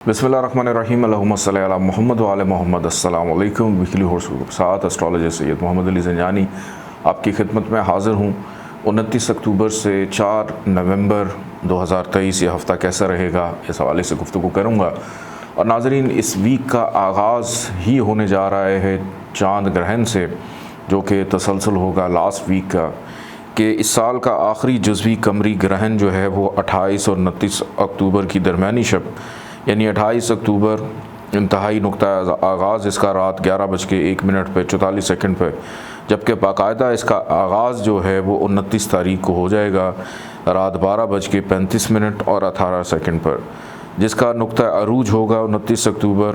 बिस्मिल्लाहिर्रहमानिर्रहीम अल्लाहुम्मा सल्ली अला मुहम्मद व आले मोहम्मद। अस्सलाम वालेकुम। वीकली हॉर्स के साथ एस्ट्रोलॉजर सैयद मोहम्मद अली ज़ंजानी आपकी खिदमत में हाज़िर हूँ। 29 अक्टूबर से 4 नवंबर 2023 ये हफ़्ता कैसा रहेगा इस हवाले से गुफ्तगू करूँगा। और नाज़रीन, इस वीक का आगाज़ ही होने जा रहा है चाँद ग्रहण से, जो कि तसलसल होगा लास्ट वीक का, कि इस साल का आखिरी जुज़वी कमरी ग्रहण जो है वो 28 और 29 अक्टूबर की दरमियानी शब यानी 28 अक्टूबर इंतहाई नुक्ता आगाज़ इसका रात 11:01 पे 44 सेकंड पे, जबकि बाकायदा इसका आगाज़ जो है वो 29 तारीख को हो जाएगा रात 12:35 और 18 सेकंड पर, जिसका नुक्ता अरूज होगा 29 अक्टूबर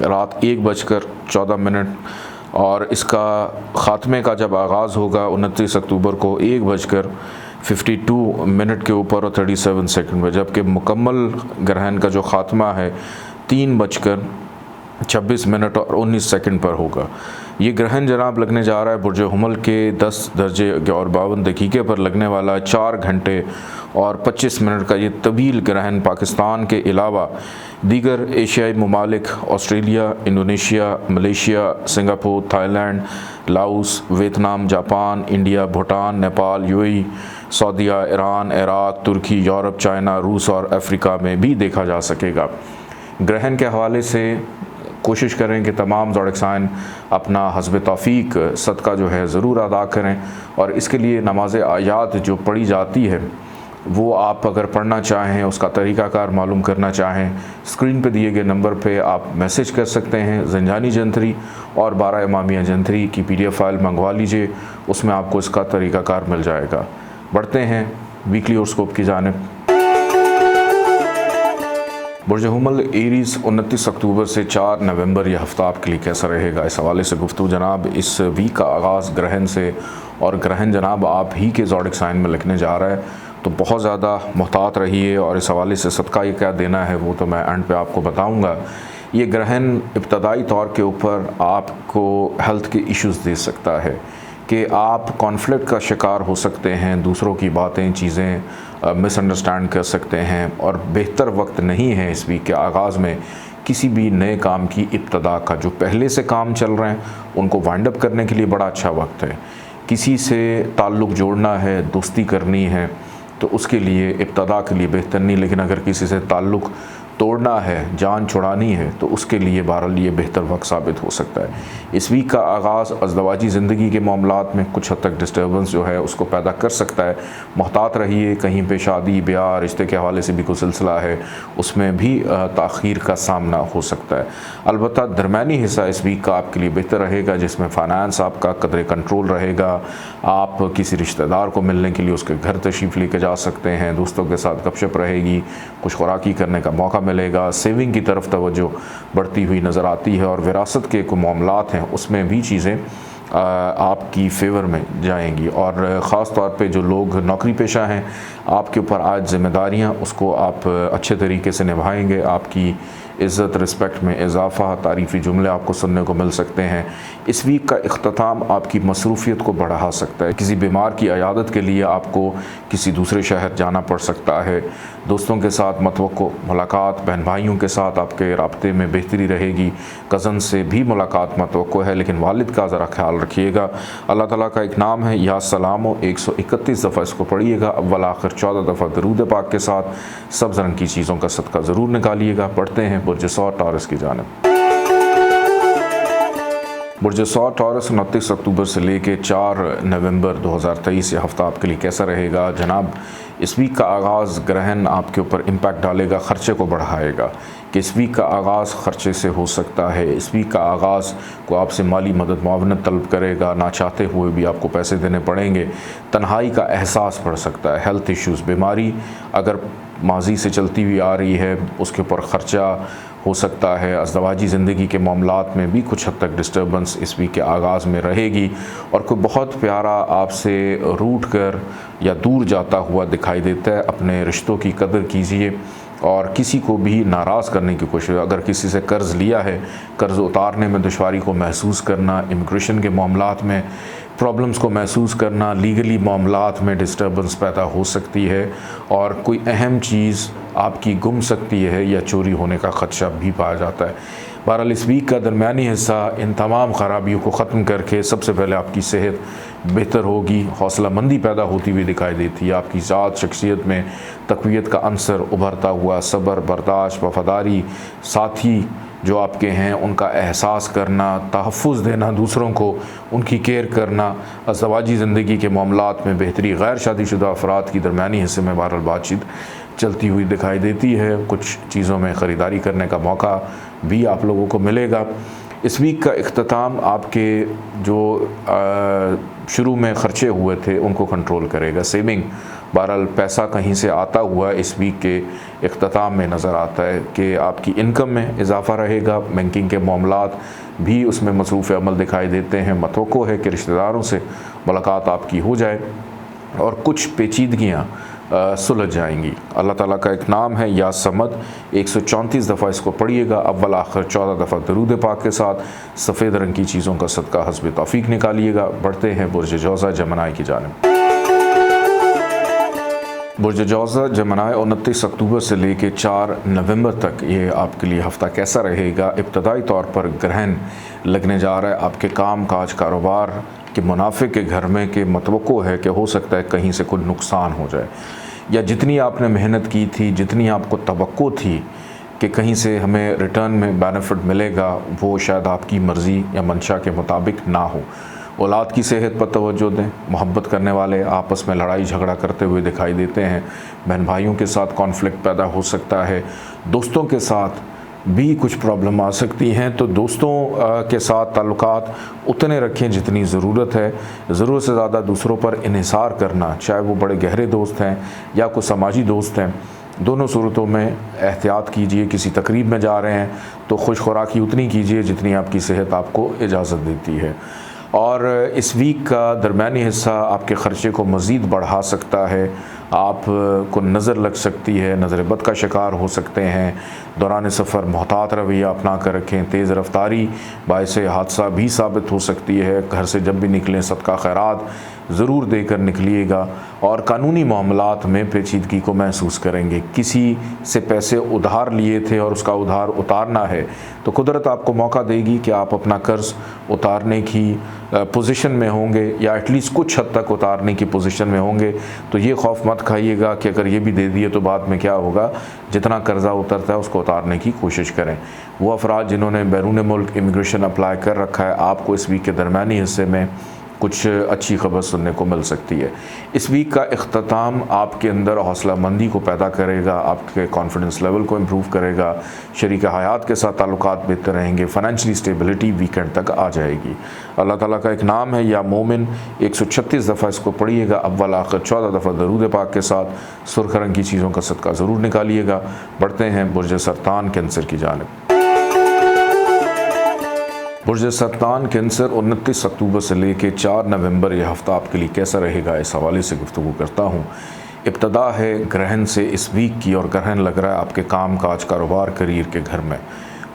रात 1:14 और इसका ख़ात्मे का जब आगाज़ होगा 29 अक्टूबर को 1:52 के ऊपर और 37 सेकंड में, जबकि मुकम्मल ग्रहण का जो ख़ात्मा है 3:26 और 19 सेकंड पर होगा। ये ग्रहण जनाब लगने जा रहा है बुर्ज हुमल के 10 दर्जे और 52 दकीके पर लगने वाला 4 घंटे और 25 मिनट का ये तवील ग्रहण पाकिस्तान के अलावा दीगर एशियाई ममालिक Australia, Indonesia, Malaysia, Singapore, Thailand, Laos, Vietnam, Japan, India, Bhutan, Nepal, UAE, सऊदीया, ईरान, इराक, तुर्की, यूरोप, चाइना, रूस और अफ्रीका में भी देखा जा सकेगा। ग्रहण के हवाले से कोशिश करें कि तमाम ज़ोडिक साइन अपना हस्ब तौफीक सदका जो है ज़रूर अदा करें, और इसके लिए नमाज आयात जो पढ़ी जाती है वो आप अगर पढ़ना चाहें, उसका तरीक़ाकार मालूम करना चाहें, स्क्रीन पे दिए गए नंबर पे आप मैसेज कर सकते हैं। ज़ंजानी जंतरी और 12 इमामिया जंतरी की PDF फाइल मंगवा लीजिए, उसमें आपको इसका तरीक़ाकार मिल जाएगा। बढ़ते हैं वीकली हॉरोस्कोप की जानिब। बुर्ज हुमल एरीज़ 29 अक्टूबर से 4 नवंबर यह हफ़्ता आपके लिए कैसा रहेगा, इस हवाले से गुफ्तगू जनाब। इस वीक का आगाज़ ग्रहण से, और ग्रहण जनाब आप ही के ज़ोडिक साइन में लगने जा रहा है, तो बहुत ज़्यादा मुहतात रहिए। और इस हवाले से सदका ये क्या देना है वो तो मैं एंड पे आपको बताऊँगा। ये ग्रहण इब्तदाई तौर के ऊपर आपको हेल्थ के इश्यूज़ दे सकता है कि आप कॉन्फ्लिक्ट का शिकार हो सकते हैं, दूसरों की बातें चीज़ें मिसअंडरस्टैंड कर सकते हैं, और बेहतर वक्त नहीं है इस वीक के आगाज़ में किसी भी नए काम की इब्तदा का। जो पहले से काम चल रहे हैं उनको वाइंड अप करने के लिए बड़ा अच्छा वक्त है। किसी से ताल्लुक़ जोड़ना है, दोस्ती करनी है, तो उसके लिए इब्तदा के लिए बेहतर नहीं, लेकिन अगर किसी से ताल्लुक़ तोड़ना है, जान छुड़ानी है, तो उसके लिए बहरहाल ये बेहतर वक्त साबित हो सकता है। इस वीक का आगाज़ अज़दवाजी ज़िंदगी के मामलात में कुछ हद तक डिस्टर्बेंस जो है उसको पैदा कर सकता है। मुहतात रहिए, कहीं पे शादी ब्याह रिश्ते के हवाले से भी कोई सिलसिला है उसमें भी ताख़ीर का सामना हो सकता है। अलबत्ता दरमियानी हिस्सा इस वीक का आपके लिए बेहतर रहेगा, जिसमें फ़ाइनेंस आपका कदरे कंट्रोल रहेगा। आप किसी रिश्तेदार को मिलने के लिए उसके घर तशरीफ़ लेके जा सकते हैं, दोस्तों के साथ गपशप रहेगी, कुछ खुराकी करने का मौका मिलेगा। सेविंग की तरफ तवज्जो बढ़ती हुई नज़र आती है, और विरासत के कुछ मामलात हैं उसमें भी चीज़ें आपकी फेवर में जाएंगी। और ख़ास तौर पे जो लोग नौकरी पेशा हैं, आपके ऊपर आज ज़िम्मेदारियाँ उसको आप अच्छे तरीके से निभाएंगे। आपकी इज़्ज़त रिस्पेक्ट में इजाफ़ा, तारीफ़ी जुमले आपको सुनने को मिल सकते हैं। इस वीक का इख्तिताम आपकी मसरूफ़ियत को बढ़ा सकता है। किसी बीमार की अयादत के लिए आपको किसी दूसरे शहर जाना पड़ सकता है। दोस्तों के साथ मतवक्को मुलाकात, बहन भाइयों के साथ आपके राब्ते में बेहतरी रहेगी। कज़न से भी मुलाकात मतवक्को है, लेकिन वालिद का ज़रा ख्याल रखिएगा। अल्लाह ताला का एक नाम है या सलामो, 131 दफ़ा इसको पढ़िएगा, अव्वल आखिर 14 दफ़ा दरूद पाक के साथ। सब्ज़ रंग की चीज़ों का सदका ज़रूर निकालिएगा। पढ़ते हैं बुर्ज सौर टॉरस की जानिब। बुर्ज सौर टॉरस 29 अक्टूबर से लेकर 4 नवंबर 2023 ये हफ़्ता आपके लिए कैसा रहेगा जनाब। इस वीक का आगाज़ ग्रहण आपके ऊपर इम्पैक्ट डालेगा, ख़र्चे को बढ़ाएगा। कि इस वीक का आगाज़ ख़र्चे से हो सकता है। इस वीक का आगाज़ को आपसे माली मदद मुआवनत तलब करेगा, ना चाहते हुए भी आपको पैसे देने पड़ेंगे। तन्हाई का एहसास बढ़ सकता है। हेल्थ इश्यूज़, बीमारी अगर माजी से चलती हुई आ रही है उसके ऊपर ख़र्चा हो सकता है। अज़दवाजी ज़िंदगी के मामलात में भी कुछ हद तक डिस्टर्बेंस इस वीक के आगाज़ में रहेगी, और कोई बहुत प्यारा आपसे रूठ कर या दूर जाता हुआ दिखाई देता है। अपने रिश्तों की कदर कीजिए, और किसी को भी नाराज़ करने की कोशिश। अगर किसी से कर्ज़ लिया है, कर्ज़ उतारने में दुश्वारी को महसूस करना, इमिग्रेशन के मामलात में प्रॉब्लम्स को महसूस करना, लीगली मामलात में डिस्टर्बेंस पैदा हो सकती है और कोई अहम चीज़ आपकी गुम सकती है या चोरी होने का ख़दशा भी पाया जाता है। बहरहाल इस वीक का दरमियानी हिस्सा इन तमाम ख़राबियों को ख़त्म करके सबसे पहले आपकी सेहत बेहतर होगी, हौसला मंदी पैदा होती हुई दिखाई देती है, आपकी ज़ात शख्सियत में तक़वियत का अंसर उभरता हुआ, सब्र, बर्दाश्त, वफ़ादारी, साथी जो आपके हैं उनका एहसास करना, तहफ़्फ़ुज़ देना दूसरों को, उनकी केयर करना, अज़दवाजी ज़िंदगी के मामलात में बेहतरी, गैर शादीशुदा अफराद की दरमियानी हिस्से में बहरहाल बातचीत चलती हुई दिखाई देती है। कुछ चीज़ों में ख़रीदारी करने का मौका भी आप लोगों को मिलेगा। इस वीक का इख्तिताम आपके जो शुरू में ख़र्चे हुए थे उनको कंट्रोल करेगा। सेविंग, बहरहाल पैसा कहीं से आता हुआ इस वीक के इख्तिताम में नज़र आता है कि आपकी इनकम में इजाफ़ा रहेगा, बैंकिंग के मामलात भी उसमें मसरूफ़ अमल दिखाई देते हैं। मतवक्को है कि रिश्तेदारों से मुलाकात आपकी हो जाए और कुछ पेचीदगियाँ सुलझ जाएंगी। अल्लाह ताला का एक नाम है या समद, 134 दफ़ा इसको पढ़िएगा, अव्वल आखिर 14 दफ़ा दरूद पाक के साथ। सफ़ेद रंग की चीज़ों का सदका हस्ब तौफीक निकालिएगा। बढ़ते हैं बुर्ज जौज़ा जमनाई की जानिब। बुर्ज जौज़ा जमनाई 29 अक्टूबर से लेकर 4 नवंबर तक ये आपके लिए हफ़्ता कैसा रहेगा। इब्तदाई तौर पर ग्रहण लगने जा रहा है आपके काम काज कारोबार के मुनाफे के घर में, के मतवक्को है कि हो सकता है कहीं से कोई नुकसान हो जाए, या जितनी आपने मेहनत की थी, जितनी आपको तवक्को थी कि कहीं से हमें रिटर्न में बेनिफिट मिलेगा, वो शायद आपकी मर्ज़ी या मंशा के मुताबिक ना हो। औलाद की सेहत पर तवज्जो दें। मोहब्बत करने वाले आपस में लड़ाई झगड़ा करते हुए दिखाई देते हैं। बहन भाइयों के साथ कॉन्फ्लिक्ट पैदा हो सकता है। दोस्तों के साथ भी कुछ प्रॉब्लम आ सकती हैं, तो दोस्तों के साथ ताल्लुकात उतने रखें जितनी ज़रूरत है। ज़रूरत से ज़्यादा दूसरों पर इन्हिसार करना, चाहे वो बड़े गहरे दोस्त हैं या कोई समाजी दोस्त हैं, दोनों सूरतों में एहतियात कीजिए। किसी तकरीब में जा रहे हैं तो खुश खुराकी उतनी कीजिए जितनी आपकी सेहत आपको इजाज़त देती है। और इस वीक का दरमियानी हिस्सा आपके ख़र्चे को मज़ीद बढ़ा सकता है। आप को नज़र लग सकती है, नज़र बद का शिकार हो सकते हैं। दौरान सफ़र मोहतात रवैया अपना कर रखें। तेज़ रफ्तारी बाइस हादसा भी साबित हो सकती है। घर से जब भी निकलें सदका खैरात ज़रूर देकर निकलिएगा। और कानूनी मामलात में पेचीदगी को महसूस करेंगे। किसी से पैसे उधार लिए थे और उसका उधार उतारना है तो कुदरत आपको मौका देगी कि आप अपना कर्ज़ उतारने की पोजीशन में होंगे, या एटलीस्ट कुछ हद तक उतारने की पोजीशन में होंगे। तो ये खौफ मत खाइएगा कि अगर ये भी दे दिए तो बाद में क्या होगा। जितना कर्ज़ा उतरता है उसको उतारने की कोशिश करें। वो अफराद जिन्होंने बैरून मुल्क इमिग्रेशन अप्लाई कर रखा है, आपको इस वीक के दरमियानी हिस्से में कुछ अच्छी खबर सुनने को मिल सकती है। इस वीक का इख्तिताम आपके अंदर हौसला मंदी को पैदा करेगा, आपके कॉन्फिडेंस लेवल को इम्प्रूव करेगा। शरीक हयात के साथ ताल्लुकात बेहतर रहेंगे। फ़ाइनेंशियली स्टेबिलिटी वीकेंड तक आ जाएगी। अल्लाह ताला का एक नाम है या मोमिन, 136 दफ़ा इसको पढ़िएगा, अव्वल आखिर 14 दफ़ा दरूद पाक के साथ। सुर्ख रंग की चीज़ों का सदका ज़रूर निकालिएगा। बढ़ते हैं बुर्ज सरतान कैंसर की जानिब। बुर्ज सरतान कैंसर 29 अक्टूबर से लेकर 4 नवंबर यह हफ़्ता आपके लिए कैसा रहेगा, इस हवाले से गुफ्तगू करता हूँ। इब्तदा है ग्रहण से इस वीक की, और ग्रहण लग रहा है आपके काम काज कारोबार करियर के घर में।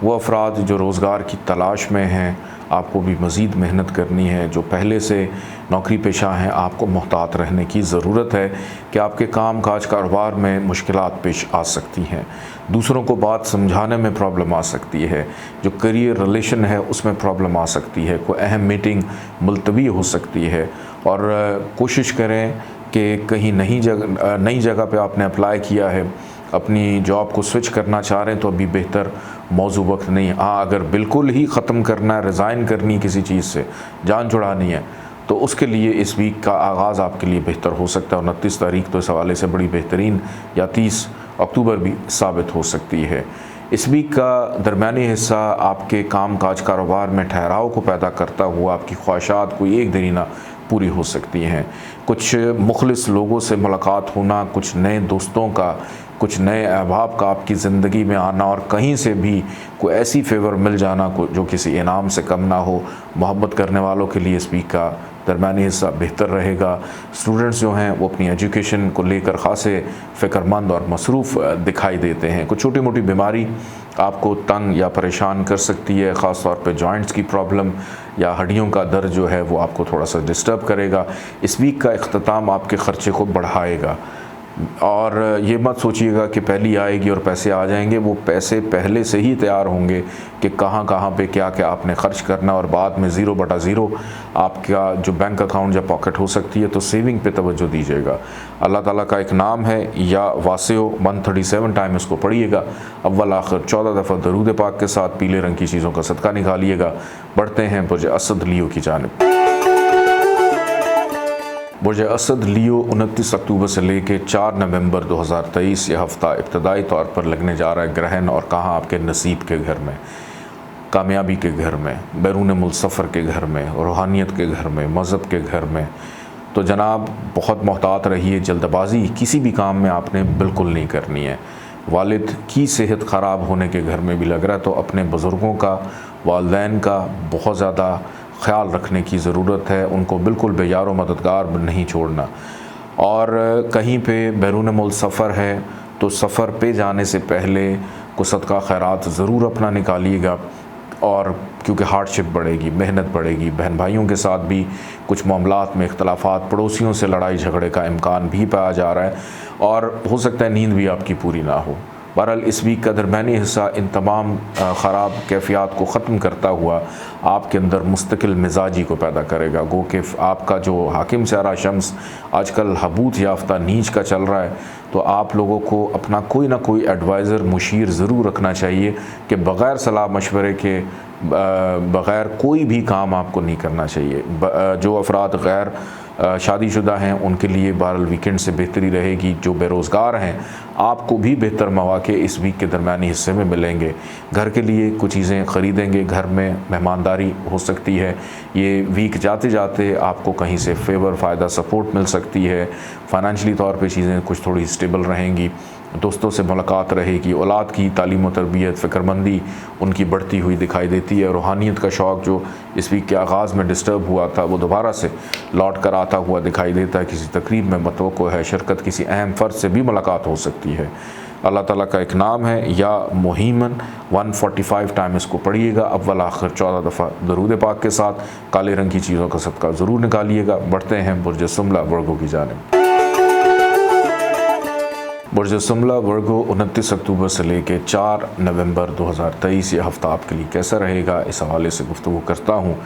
वो अफराद जो रोज़गार की तलाश में हैं, आपको भी मज़ीद मेहनत करनी है। जो पहले से नौकरी पेशा हैं, आपको मोहतात रहने की ज़रूरत है कि आपके काम काज कारोबार में मुश्किलात पेश आ सकती हैं। दूसरों को बात समझाने में प्रॉब्लम आ सकती है। जो करियर रिलेशन है उसमें प्रॉब्लम आ सकती है। कोई अहम मीटिंग मुलतवी हो सकती है। और कोशिश करें कि कहीं नई जगह पे आपने अप्लाई किया है, अपनी जॉब को स्विच करना चाह रहे हैं तो अभी बेहतर मौजू वक्त नहीं। हाँ, अगर बिल्कुल ही ख़त्म करना है, रिज़ाइन करनी किसी चीज़ से, जान छुड़ानी है, तो उसके लिए इस वीक का आगाज़ आपके लिए बेहतर हो सकता है। 29 तारीख तो इस हवाले से बड़ी बेहतरीन, या 30 अक्टूबर भी साबित हो सकती है। इस वीक का दरमियानी हिस्सा आपके काम काज कारोबार में ठहराव को पैदा करता हुआ आपकी ख्वाहिशात कोई एक देरीना पूरी हो सकती हैं। कुछ मुखलिस लोगों से मुलाकात होना, कुछ नए दोस्तों का, कुछ नए अहबाब का आपकी ज़िंदगी में आना, और कहीं से भी कोई ऐसी फेवर मिल जाना जो किसी इनाम से कम ना हो। मोहब्बत करने वालों के लिए इस वीक का दरमियानी हिस्सा बेहतर रहेगा। स्टूडेंट्स जो हैं वो अपनी एजुकेशन को लेकर ख़ासे फ़िक्रमंद और मसरूफ़ दिखाई देते हैं। कुछ छोटी मोटी बीमारी आपको तंग या परेशान कर सकती है, ख़ास तौर पे जॉइंट्स की प्रॉब्लम या हड्डियों का दर्द जो है वो आपको थोड़ा सा डिस्टर्ब करेगा। इस वीक का इख्तिताम आपके ख़र्चे को बढ़ाएगा और ये मत सोचिएगा कि पहली आएगी और पैसे आ जाएंगे। वो पैसे पहले से ही तैयार होंगे कि कहाँ कहाँ पे क्या क्या आपने ख़र्च करना, और बाद में 0/0 आपका जो बैंक अकाउंट या पॉकेट हो सकती है। तो सेविंग पे तवज्जो दीजिएगा। अल्लाह ताला का एक नाम है या वासियो 137 टाइम इसको पढ़िएगा। अव्वल आखिर 14 दफ़ा दरूद पाक के साथ पीले रंग की चीज़ों का सदका निकालिएगा। बढ़ते हैं बुर्ज असद लियो की जानिब। बुर्ज असद लियो 29 अक्टूबर से लेकर 4 नवंबर 2023 यह हफ़्ता इब्तदाई तौर पर लगने जा रहा है ग्रहण और कहाँ आपके नसीब के घर में, कामयाबी के घर में, बैरून मुल्क सफ़र के घर में, रूहानियत के घर में, मज़हब के घर में। तो जनाब बहुत मोहतात रहिए। जल्दबाजी किसी भी काम में आपने बिल्कुल नहीं करनी है। वालिद की सेहत ख़राब होने के घर में भी लग रहा है, तो अपने बुज़ुर्गों का, वालिदैन का बहुत ज़्यादा ख़्याल रखने की ज़रूरत है। उनको बिल्कुल बेयार व मददगार नहीं छोड़ना। और कहीं पे बैरून मुल्क सफ़र है तो सफ़र पे जाने से पहले कुछ सदका खैरात ज़रूर अपना निकालिएगा। और क्योंकि हार्डशिप बढ़ेगी, मेहनत बढ़ेगी, बहन भाइयों के साथ भी कुछ मामलात में इख्तलाफात, पड़ोसियों से लड़ाई झगड़े का इम्कान भी पाया जा रहा है और हो सकता है नींद भी आपकी पूरी ना हो। बहरहाल इस वीक का दरमियानी हिस्सा इन तमाम ख़राब कैफियत को ख़त्म करता हुआ आपके अंदर मुस्तकिल मिजाजी को पैदा करेगा। गो कि आपका जो हाकिम सारा शम्स आजकल हबूत याफ्ता नीच का चल रहा है, तो आप लोगों को अपना कोई ना कोई एडवाइज़र, मुशीर ज़रूर रखना चाहिए कि बग़ैर सलाह मशवरे के बग़ैर कोई भी काम आपको नहीं करना चाहिए। जो अफराद गैर शादीशुदा हैं उनके लिए बहरहाल वीकेंड से बेहतरी रहेगी। जो बेरोज़गार हैं आपको भी बेहतर मौक़े इस वीक के दरमियानी हिस्से में मिलेंगे। घर के लिए कुछ चीज़ें ख़रीदेंगे, घर में मेहमानदारी हो सकती है। ये वीक जाते जाते आपको कहीं से फेवर, फ़ायदा, सपोर्ट मिल सकती है। फ़ाइनेंशली तौर पे चीज़ें कुछ थोड़ी स्टेबल रहेंगी। दोस्तों से मुलाकात रहेगी। औलाद की तालीम व तरबियत, फ़िक्रमंदी उनकी बढ़ती हुई दिखाई देती है। रूहानियत का शौक़ जो इस वीक के आगाज़ में डिस्टर्ब हुआ था वो दोबारा से लौट कर आता हुआ दिखाई देता है। किसी तकरीब में मतवक़्क़ो है शिरकत, किसी अहम फ़र्द से भी मुलाकात हो सकती है। अल्लाह ताला का एक नाम है या मुहीमन 145 टाइम इसको पढ़िएगा। अव्वल आखिर 14 दफ़ा दरूद पाक के साथ काले रंग की चीज़ों का सदका ज़रूर निकालिएगा। बढ़ते हैं बुर्ज सुमला वर्गो की जानिब। बुर्ज सुमला वर्गो 29 अक्टूबर से लेकर 4 नवंबर 2023 ये हफ़्ता आपके लिए कैसा रहेगा, इस हवाले से गुफ्तगू करता हूँ।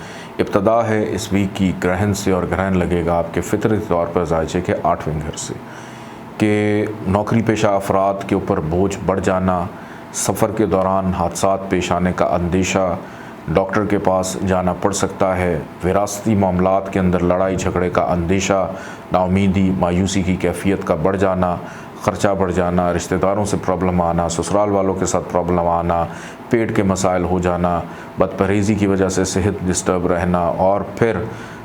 इब्तदा है इस वीक की ग्रहण से, और ग्रहण लगेगा आपके फितरती तौर पर ज़ायचे के 8वें घर से, कि नौकरी पेशा अफराद के ऊपर बोझ बढ़ जाना, सफ़र के दौरान हादसात पेश आने का अंदेशा, डॉक्टर के पास जाना पड़ सकता है, विरासती मामलात के अंदर लड़ाई झगड़े का अंदेशा, नाउमीदी, मायूसी की कैफियत का बढ़ जाना, ख़र्चा बढ़ जाना, रिश्तेदारों से प्रॉब्लम आना, ससुराल वालों के साथ प्रॉब्लम आना, पेट के मसाइल हो जाना, बदपरहेज़ी की वजह से सेहत डिस्टर्ब रहना, और फिर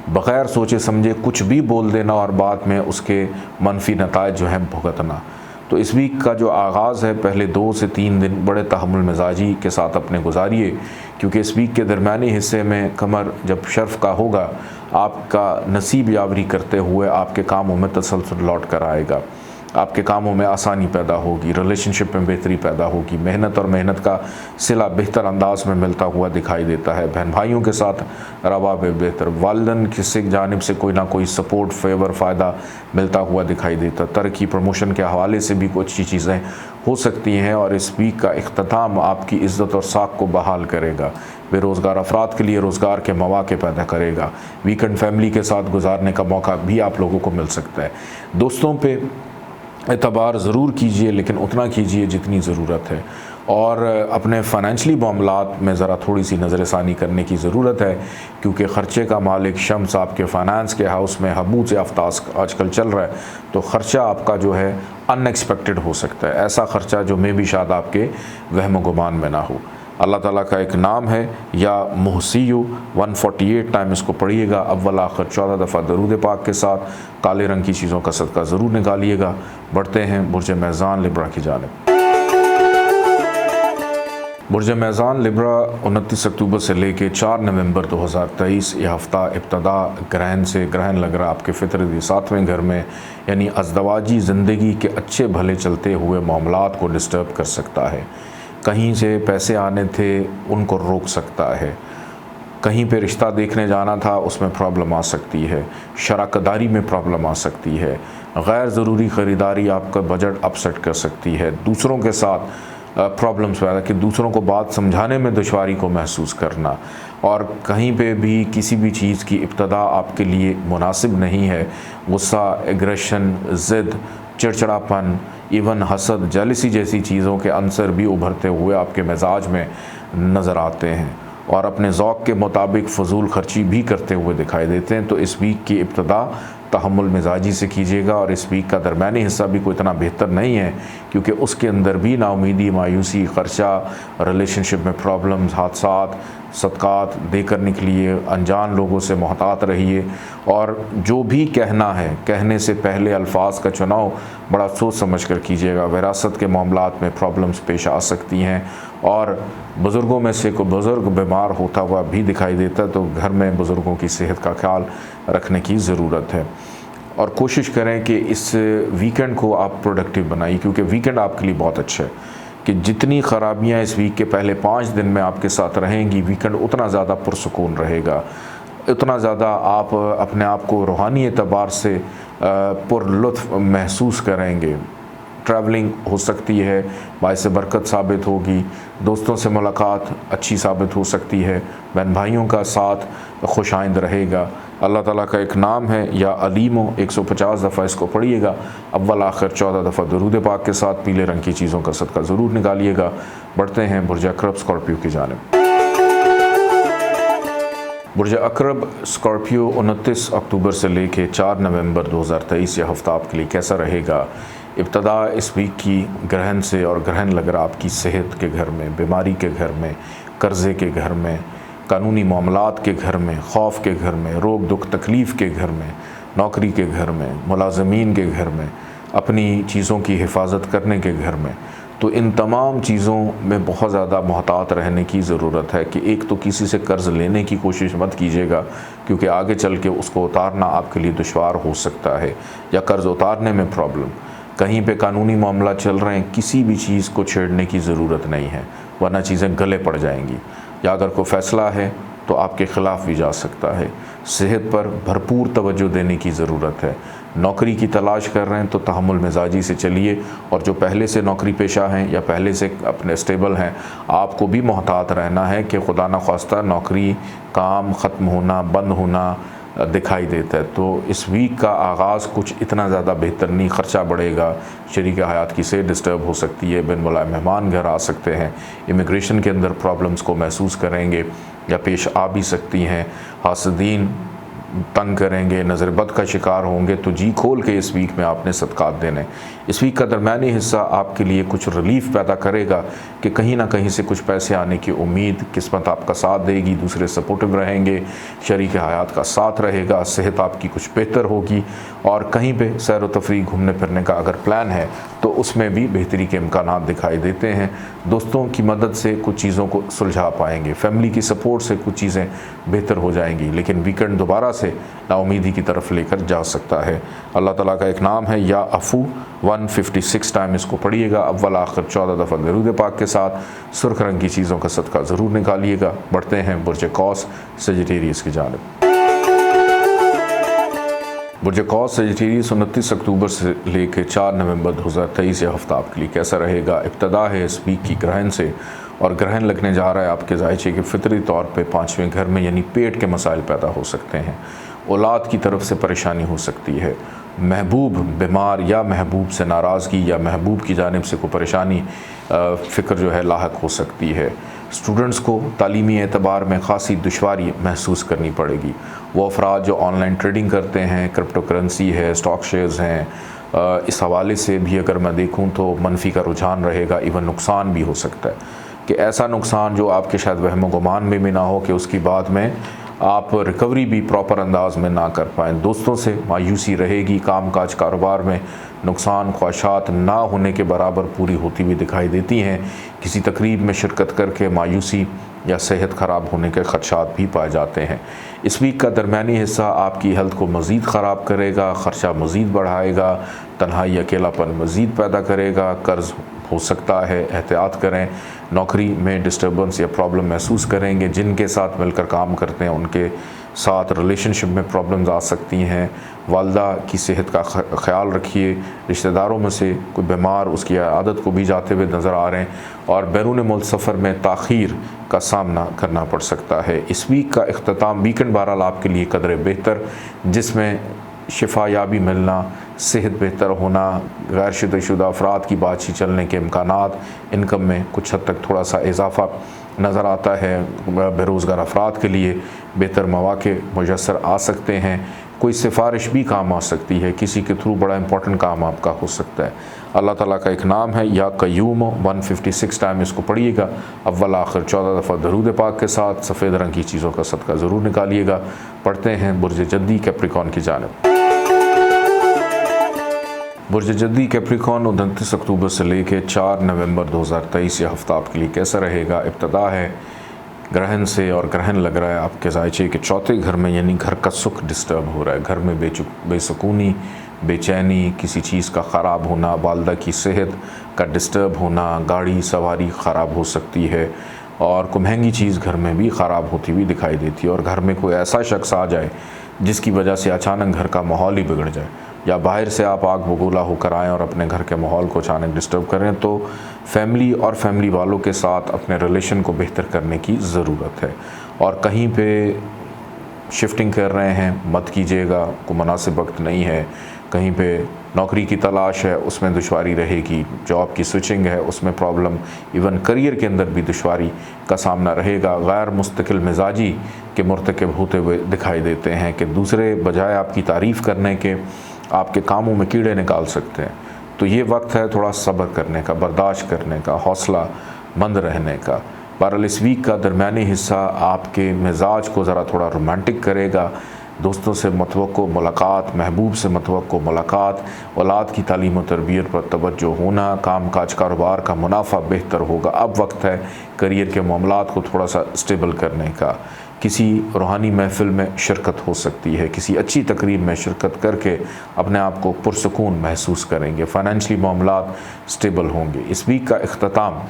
बग़ैर सोचे समझे कुछ भी बोल देना और बाद में उसके मनफी नताइज जो हैं भुगतना। तो इस वीक का जो आगाज़ है, पहले 2 से 3 दिन बड़े तहम्मुल मिजाजी के साथ अपने गुजारिए, क्योंकि इस वीक के दरमियानी हिस्से में कमर जब शर्फ का होगा, आपका नसीब यावरी करते हुए आपके कामों में तसलसल लौट कर आएगा। आपके कामों में आसानी पैदा होगी, रिलेशनशिप में बेहतरी पैदा होगी, मेहनत और मेहनत का सिला बेहतर अंदाज में मिलता हुआ दिखाई देता है। बहन भाइयों के साथ रवा बेहतर, वालिदैन किसी जानिब से कोई ना कोई सपोर्ट, फेवर, फ़ायदा मिलता हुआ दिखाई देता। तरक्की, प्रमोशन के हवाले से भी कुछ अच्छी चीज़ें हो सकती हैं। और इस वीक का इख्तिताम आपकी इज़्ज़त और साख को बहाल करेगा। बेरोज़गार अफराद के लिए रोज़गार के मौक़े पैदा करेगा। वीकेंड फैमिली के साथ गुजारने का मौका भी आप लोगों को मिल सकता है। दोस्तों पे एतबार ज़रूर कीजिए, लेकिन उतना कीजिए जितनी ज़रूरत है। और अपने फ़ाइनेंशली मामलात में ज़रा थोड़ी सी नज़रसानी करने की ज़रूरत है, क्योंकि ख़र्चे का मालिक शम्स आपके फ़ाइनेंस के हाउस में हबूत से आफ्ताज आजकल चल रहा है। तो ख़र्चा आपका जो है अनएक्सपेक्टेड हो सकता है, ऐसा ख़र्चा जो मे भी शायद आपके वहम गुमान में ना हो। अल्लाह ताला का एक नाम है या मुहसियु 148 टाइम इसको पढ़िएगा। अव्वल आखिर 14 दफ़ा दरूद पाक के साथ काले रंग की चीज़ों का सदका ज़रूर निकालिएगा। बढ़ते हैं बुर्ज मेज़ान लिब्रा की जानिब। बुर्ज मेज़ान लिब्रा 29 अक्टूबर से लेके 4 नवंबर 2023 यह हफ़्ता इब्तदा ग्रहण से, ग्रहण लग रहा आपके फितरती 7वें घर में, यानी अज़दवाजी ज़िंदगी के अच्छे भले चलते हुए मामलात को डिस्टर्ब कर सकता है। कहीं से पैसे आने थे उनको रोक सकता है, कहीं पे रिश्ता देखने जाना था उसमें प्रॉब्लम आ सकती है, शराकतदारी में प्रॉब्लम आ सकती है, गैर ज़रूरी ख़रीदारी आपका बजट अपसेट कर सकती है, दूसरों के साथ प्रॉब्लम्स पैदा कि दूसरों को बात समझाने में दुश्वारी को महसूस करना, और कहीं पे भी किसी भी चीज़ की इब्तदा आपके लिए मुनासिब नहीं है। गुस्सा, एग्रेशन, ज़िद, चिड़चिड़ापन, इवन हसद, जेलसी जैसी चीज़ों के अंसर भी उभरते हुए आपके मिजाज में नज़र आते हैं और अपने ज़ौक़ के मुताबिक फ़जूल खर्ची भी करते हुए दिखाई देते हैं। तो इस वीक की इब्तदा तहम्मुल मिजाजी से कीजिएगा, और इस वीक का दरमियानी हिस्सा भी कोई इतना बेहतर नहीं है क्योंकि उसके अंदर भी नाउमीदी, मायूसी, ख़र्चा, रिलेशनशिप में प्रॉब्लम्स, हादसात, सदक़ात देकर निकलिए, अनजान लोगों से मोहतात रहिए, और जो भी कहना है कहने से पहले अल्फाज का चुनाव बड़ा सोच समझ कर कीजिएगा। विरासत के मामलात में प्रॉब्लम्स पेश आ सकती हैं, और बुज़ुर्गों में से कोई बुज़ुर्ग बीमार होता हुआ भी दिखाई देता है, तो घर में बुज़ुर्गों की सेहत का ख्याल रखने की ज़रूरत है। और कोशिश करें कि इस वीकेंड को आप प्रोडक्टिव बनाइए, क्योंकि वीकेंड आपके लिए बहुत अच्छा है कि जितनी ख़राबियाँ इस वीक के पहले 5 दिन में आपके साथ रहेंगी, वीकेंड उतना ज़्यादा पुरसुकून रहेगा, उतना ज़्यादा आप अपने आप को रूहानी एतबार से पुरलुत्फ़ महसूस करेंगे। ट्रैवलिंग हो सकती है, बाइस बरकत साबित होगी, दोस्तों से मुलाकात अच्छी साबित हो सकती है, बहन भाइयों का साथ खुशाइंद रहेगा। अल्लाह ताला का एक नाम है या अलीमो, 150 दफ़ा इसको पढ़िएगा। अव्वल आखिर 14 दफ़ा दरूद पाक के साथ पीले रंग की चीज़ों का सदका ज़रूर निकालिएगा। बढ़ते हैं बुर्ज अक़रब स्कॉर्पियो की जानिब। बुर्ज अक़रब स्कॉर्पियो 29 अक्टूबर से लेके 4 नवंबर 2023 यह हफ़्ता आपके लिए कैसा रहेगा। इब्तदा इस वीक की ग्रहण से, और ग्रहण लग रहा आपकी सेहत के घर में, बीमारी के घर में, कर्ज़े के घर में, कानूनी मामलात के घर में, खौफ के घर में, रोग दुख तकलीफ़ के घर में, नौकरी के घर में, मुलाज़मीन के घर में, अपनी चीज़ों की हिफाजत करने के घर में। तो इन तमाम चीज़ों में बहुत ज़्यादा मोहतात रहने की ज़रूरत है कि एक तो किसी से कर्ज़ लेने की कोशिश मत कीजिएगा, क्योंकि आगे चल के उसको उतारना आपके लिए दुश्वार हो सकता है, या कर्ज़ उतारने में प्रॉब्लम। कहीं पे कानूनी मामला चल रहे हैं, किसी भी चीज़ को छेड़ने की ज़रूरत नहीं है, वरना चीज़ें गले पड़ जाएंगी, या अगर कोई फ़ैसला है तो आपके ख़िलाफ़ भी जा सकता है। सेहत पर भरपूर तवज्जो देने की ज़रूरत है। नौकरी की तलाश कर रहे हैं तो तहम्मुल मिजाजी से चलिए, और जो पहले से नौकरी पेशा हैं या पहले से अपने स्टेबल हैं, आपको भी मोहतात रहना है कि खुदा न ख्वास्ता नौकरी, काम ख़त्म होना, बंद होना दिखाई देता है। तो इस वीक का आगाज़ कुछ इतना ज़्यादा बेहतर नहीं, ख़र्चा बढ़ेगा, शरीक हयात की सेहत डिस्टर्ब हो सकती है, बिन बुलाए मेहमान घर आ सकते हैं, इमिग्रेशन के अंदर प्रॉब्लम्स को महसूस करेंगे या पेश आ भी सकती हैं, हासदीन तंग करेंगे, नज़र बद का शिकार होंगे। तो जी खोल के इस वीक में आपने सदक़ात देने। इस वीक का दरमियानी हिस्सा आपके लिए कुछ रिलीफ़ पैदा करेगा कि कहीं ना कहीं से कुछ पैसे आने की उम्मीद, किस्मत आपका साथ देगी, दूसरे सपोर्टिव रहेंगे, शरीक हयात का साथ रहेगा, सेहत आपकी कुछ बेहतर होगी, और कहीं पे सैर व तफरीह घूमने फिरने का अगर प्लान है तो उसमें भी बेहतरी के इम्कानात दिखाई देते हैं। दोस्तों की मदद से कुछ चीज़ों को सुलझा पाएंगे, फैमिली की सपोर्ट से कुछ चीज़ें बेहतर हो जाएंगी, लेकिन वीकेंड दोबारा से नाउमीदी की तरफ लेकर जा सकता है। अल्लाह ताला का एक नाम है या अफ़ू, 156 टाइम इसको पढ़िएगा। अव्वल आखिर 14 दफ़ा दरूद पाक के साथ सुर्ख रंग की चीज़ों का सदका ज़रूर निकालिएगा। बढ़ते हैं बुर्ज कौस सजिटेरियस की जानिब। बुर्ज कौस सजिटेरियस 29 अक्टूबर से लेकर 4 नवंबर 2023 यह हफ़्ता आपके लिए कैसा रहेगा। इब्तदा है इस वीक की ग्रहण से, और ग्रहण लगने जा रहा है आपके जायचे के फितरी तौर पे 5वें घर में, यानी पेट के मसाइल पैदा हो सकते हैं, औलाद की तरफ से परेशानी हो सकती है, महबूब बीमार या महबूब से नाराज़गी या महबूब की जानिब से कोई परेशानी फ़िक्र जो है लाहक हो सकती है। स्टूडेंट्स को तालीमी एतबार में ख़ासी दुश्वारी महसूस करनी पड़ेगी। वो अफराद जो ऑनलाइन ट्रेडिंग करते हैं, क्रिप्टो करेंसी है, स्टॉक शेयर्स हैं, इस हवाले से भी अगर मैं देखूं तो मनफी का रुझान रहेगा, इवन नुकसान भी हो सकता है कि ऐसा नुकसान जो आपके शायद वहम गुमान में भी ना हो कि उसकी बाद में आप रिकवरी भी प्रॉपर अंदाज में ना कर पाएँ। दोस्तों से मायूसी रहेगी, कामकाज कारोबार में नुकसान ख्वाहिशात ना होने के बराबर पूरी होती हुई दिखाई देती हैं। किसी तकरीब में शिरकत करके मायूसी या सेहत ख़राब होने के ख़दशात भी पाए जाते हैं। इस वीक का दरमियानी हिस्सा आपकी हेल्थ को मज़ीद ख़राब करेगा, ख़र्चा मज़ीद बढ़ाएगा, तन्हाई अकेलापन मज़ीद पैदा करेगा, कर्ज़ हो सकता है, एहतियात करें। नौकरी में डिस्टर्बेंस या प्रॉब्लम महसूस करेंगे। जिनके साथ मिलकर काम करते हैं उनके साथ रिलेशनशिप में प्रॉब्लम्स आ सकती हैं। वालदा की सेहत का ख्याल रखिए। रिश्तेदारों में से कोई बीमार उसकी आदत को भी जाते हुए नज़र आ रहे हैं और बैरून मुल्क सफ़र में ताख़ीर का सामना करना पड़ सकता है। इस वीक का इख्तिताम वीकेंड बहरहाल आपके लिए कदरे बेहतर, जिसमें शिफायाबी मिलना, सेहत बेहतर होना, गैर शुदा अफराद की बातचीत चलने के इम्कानात, इनकम में कुछ हद तक थोड़ा सा इजाफ़ा नज़र आता है। बेरोज़गार अफराद के लिए बेहतर मौक़े मुयस्सर आ सकते हैं। कोई सिफारिश भी काम आ सकती है, किसी के थ्रू बड़ा इंपॉर्टेंट काम आपका हो सकता है। अल्लाह ताला का एक नाम है या कयूम, 156 टाइम इसको पढ़िएगा। अव्वल आखिर 14 दफ़ा दरूद पाक के साथ सफ़ेद रंग की चीज़ों का सदका ज़रूर निकालिएगा। पढ़ते हैं बुर्ज जद्दी कैप्रिकॉन की जानिब। बुर्ज जद्दी कैप्रिकॉन 29 अक्टूबर से लेकर 4 नवंबर 2023 यह हफ्ता आपके लिए कैसा रहेगा। इब्तदा है ग्रहण से, और ग्रहण लग रहा है आपके जायचे के चौथे घर में, यानी घर का सुख डिस्टर्ब हो रहा है। घर में बेसुकूनी, बेचैनी, किसी चीज़ का ख़राब होना, वालदा की सेहत का डिस्टर्ब होना, गाड़ी सवारी ख़राब हो सकती है और कोई महंगी चीज़ घर में भी ख़राब होती हुई दिखाई देती है। और घर में कोई ऐसा शख्स आ जाए जिसकी वजह से अचानक घर का माहौल ही बिगड़ जाए, या बाहर से आप आग बबूला होकर आएँ और अपने घर के माहौल को अचानक डिस्टर्ब करें, तो फैमिली और फैमिली वालों के साथ अपने रिलेशन को बेहतर करने की ज़रूरत है। और कहीं पे शिफ्टिंग कर रहे हैं मत कीजिएगा, को मुनासिब वक्त नहीं है। कहीं पे नौकरी की तलाश है, उसमें दुश्वारी रहेगी। जॉब की स्विचिंग है, उसमें प्रॉब्लम, इवन करियर के अंदर भी दुश्वारी का सामना रहेगा। गैर मुस्तकिल मिजाजी के मुर्तकब होते हुए दिखाई देते हैं कि दूसरे बजाय आपकी तारीफ़ करने के आपके कामों में कीड़े निकाल सकते हैं। तो ये वक्त है थोड़ा सब्र करने का, बर्दाश्त करने का, हौसला मंद रहने का। बहरहाल इस वीक का दरमियानी हिस्सा आपके मिजाज को ज़रा थोड़ा रोमांटिक करेगा। दोस्तों से मतवक्को मुलाकात, महबूब से मतवक्को मुलाकात, औलाद की तालीम और तरबियत पर तवज्जो होना, काम काज कारोबार का मुनाफा बेहतर होगा। अब वक्त है करियर के मामलात को थोड़ा सा स्टेबल करने का। किसी रूहानी महफिल में शिरकत हो सकती है, किसी अच्छी तकरीब में शिरकत करके अपने आप को पुरसकून महसूस करेंगे। फाइनेंशियली मामलात स्टेबल होंगे। इस वीक का इख्तिताम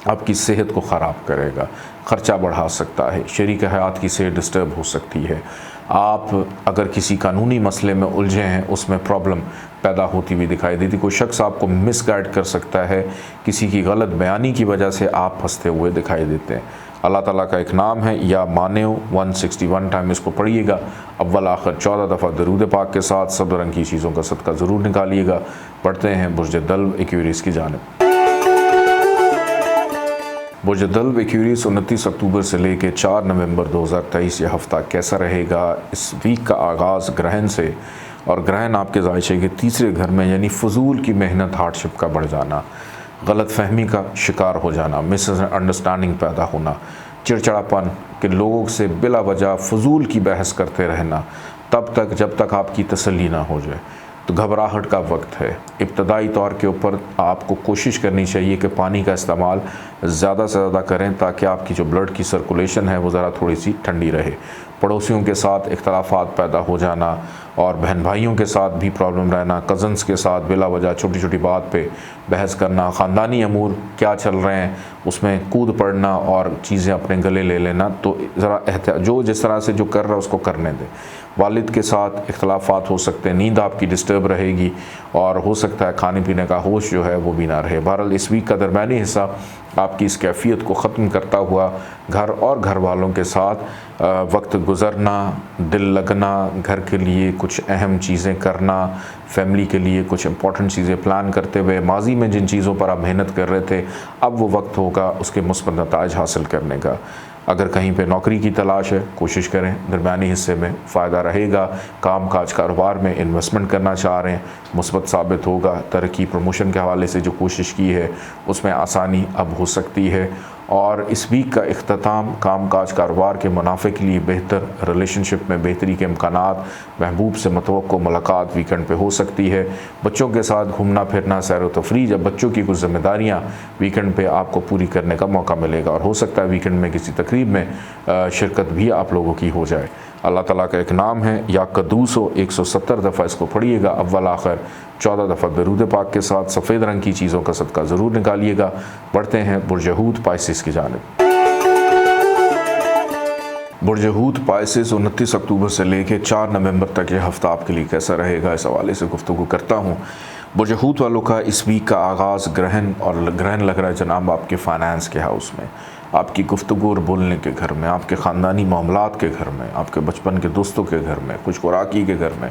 आपकी सेहत को ख़राब करेगा, ख़र्चा बढ़ा सकता है, शरीक हयात की सेहत डिस्टर्ब हो सकती है। आप अगर किसी कानूनी मसले में उलझे हैं, उसमें प्रॉब्लम पैदा होती हुई दिखाई देती। कोई शख्स आपको मिसगाइड कर सकता है, किसी की गलत बयानी की वजह से आप फंसते हुए दिखाई देते हैं। अल्लाह ताला का एक नाम है या मानेव, 161 टाइम इसको पढ़िएगा। अव्वल आखिर 14 दफ़ा दरूद पाक के साथ सब रंग की चीज़ों का सदका ज़रूर निकालिएगा। पढ़ते हैं बुर्ज दल्व एक्यूरियस की जानिब। बुर्ज दल्व एक्यूरियस 29 अक्टूबर से लेकर 4 नवंबर 2023 यह हफ्ता कैसा रहेगा। इस वीक का आगाज़ ग्रहण से, और ग्रहण आपके जायचे के तीसरे घर में, यानी फजूल की मेहनत, हार्डशिप का बढ़ जाना, गलत फहमी का शिकार हो जाना, मिसअंडरस्टैंडिंग पैदा होना, चिड़चिड़ापन के लोगों से बिला वजह फजूल की बहस करते रहना तब तक जब तक आपकी तसल्ली ना हो जाए। तो घबराहट का वक्त है। इब्तदाई तौर के ऊपर आपको कोशिश करनी चाहिए कि पानी का इस्तेमाल ज़्यादा से ज़्यादा करें ताकि आपकी जो ब्लड की सर्कुलेशन है वो ज़रा थोड़ी सी ठंडी रहे। पड़ोसियों के साथ इख्तलाफात पैदा हो जाना और बहन भाइयों के साथ भी प्रॉब्लम रहना, कज़न्स के साथ बिला वजह छोटी छोटी बात पे बहस करना, ख़ानदानी अमूर क्या चल रहे हैं उसमें कूद पड़ना और चीज़ें अपने गले ले लेना। तो ज़रा एहतियात, जो जिस तरह से जो कर रहा है उसको करने दें। वालिद के साथ इख्तलाफात हो सकते हैं, नींद आपकी डिस्टर्ब रहेगी और हो सकता है खाने पीने का होश जो है वो भी ना रहे। बहरहाल इस वीक का दरमियानी हिस्सा आपकी इस कैफियत को ख़त्म करता हुआ घर और घर वालों के साथ वक्त गुज़रना, दिल लगना, घर के लिए कुछ अहम चीज़ें करना, फैमिली के लिए कुछ इंपॉर्टेंट चीज़ें प्लान करते हुए, माजी में जिन चीज़ों पर आप मेहनत कर रहे थे अब वो वक्त होगा उसके मुस्बत नताइज हासिल करने का। अगर कहीं पे नौकरी की तलाश है कोशिश करें, दरमियानी हिस्से में फ़ायदा रहेगा। काम काज कारोबार में इन्वेस्टमेंट करना चाह रहे हैं मुस्बत साबित होगा। तरक्की प्रमोशन के हवाले से जो कोशिश की है उसमें आसानी अब हो सकती है। और इस वीक का इख्तिताम कामकाज कारोबार के मुनाफे के लिए बेहतर, रिलेशनशिप में बेहतरी के इम्कानात, महबूब से मतवक्को मुलाकात वीकेंड पे हो सकती है। बच्चों के साथ घूमना फिरना, सैर व तफरीह, जब बच्चों की कुछ ज़िम्मेदारियाँ वीकेंड पे आपको पूरी करने का मौका मिलेगा और हो सकता है वीकेंड में किसी तकरीब में शिरकत भी आप लोगों की हो जाए। अल्लाह ताला का एक नाम है या कद्दूस हो, 170 दफ़ा इसको पढ़िएगा अव्वल आखिर, 14 दफ़ा दरूद पाक के साथ। सफ़ेद रंग की चीज़ों का सदका ज़रूर निकालिएगा। बढ़ते हैं बुर्ज हूत पाइसिस की जानिब। बुर्ज हूत पाइसिस 29 अक्टूबर से लेकर 4 नवंबर तक यह हफ्ता आपके लिए कैसा रहेगा, इस हवाले से गुफ्तगू करता हूँ। बुर्ज हूत वालों का इस वीक का आगाज़ ग्रहण लग रहा है जनाब आपके फाइनेंस के हाउस में, आपकी गुफ्तगू और बोलने के घर में, आपके ख़ानदानी मामलात के घर में, आपके बचपन के दोस्तों के घर में, कुछ खुराकी के घर में।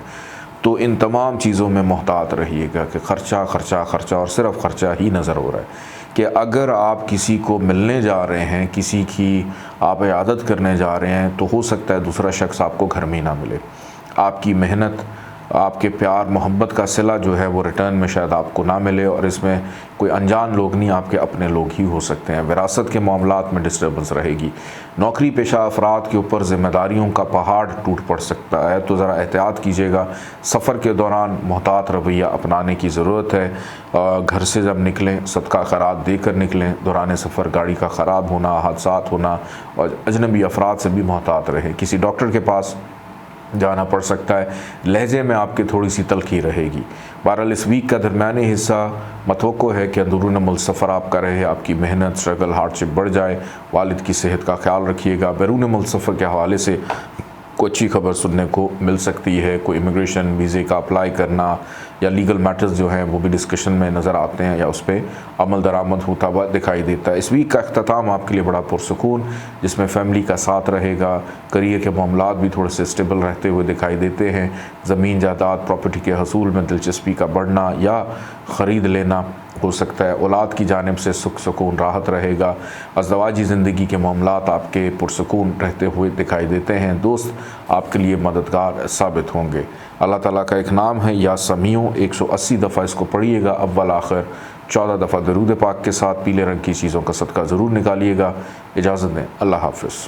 तो इन तमाम चीज़ों में मोहतात रहिएगा कि ख़र्चा ख़र्चा ख़र्चा और सिर्फ ख़र्चा ही नज़र हो रहा है। कि अगर आप किसी को मिलने जा रहे हैं, किसी की आप इयादत करने जा रहे हैं, तो हो सकता है दूसरा शख्स आपको घर में ना मिले। आपकी मेहनत, आपके प्यार मोहब्बत का सिला जो है वो रिटर्न में शायद आपको ना मिले, और इसमें कोई अनजान लोग नहीं, आपके अपने लोग ही हो सकते हैं। विरासत के मामलात में डिस्टर्बेंस रहेगी। नौकरी पेशा अफराद के ऊपर ज़िम्मेदारियों का पहाड़ टूट पड़ सकता है, तो ज़रा एहतियात कीजिएगा। सफ़र के दौरान मोहतात रवैया अपनाने की ज़रूरत है। घर से जब निकलें सदका खैरात देकर निकलें। दौरान सफ़र गाड़ी का ख़राब होना, हादसात होना और अजनबी अफराद से भी मोहतात रहें। किसी डॉक्टर के पास जाना पड़ सकता है। लहजे में आपकी थोड़ी सी तलखी रहेगी। बहरहाल इस वीक का दरमियानी हिस्सा मतवक्को है कि अंदरून मुल्क सफ़र आपका रहे, आपकी मेहनत, स्ट्रगल, हार्डशिप बढ़ जाए। वालिद की सेहत का ख्याल रखिएगा। बैरून मुल्क सफ़र के हवाले से कोई अच्छी खबर सुनने को मिल सकती है। कोई इमिग्रेशन वीज़े का अप्लाई करना या लीगल मैटर्स जो हैं वो भी डिस्कशन में नज़र आते हैं या उस पर अमल दरामद होता हुआ दिखाई देता है। इस वीक का अख्ताम आपके लिए बड़ा पुरसकून, जिसमें फ़ैमिली का साथ रहेगा। करियर के मामलात भी थोड़े से स्टेबल रहते हुए दिखाई देते हैं। ज़मीन जायदाद प्रॉपर्टी के हसूल में दिलचस्पी का बढ़ना या ख़रीद लेना हो सकता है। औलाद की जानिब से सुख सुकून राहत रहेगा। अज़दवाजी ज़िंदगी के मामलात आपके पुरसकून रहते हुए दिखाई देते हैं। दोस्त आपके लिए मददगार साबित होंगे। अल्लाह ताला का एक नाम है या समीओ, 180 दफ़ा इसको पढ़िएगा अव्वल आखिर, 14 दफ़ा दरूद पाक के साथ। पीले रंग की चीज़ों का सदका ज़रूर निकालिएगा। इजाज़त दें, अल्लाह हाफ़िज़।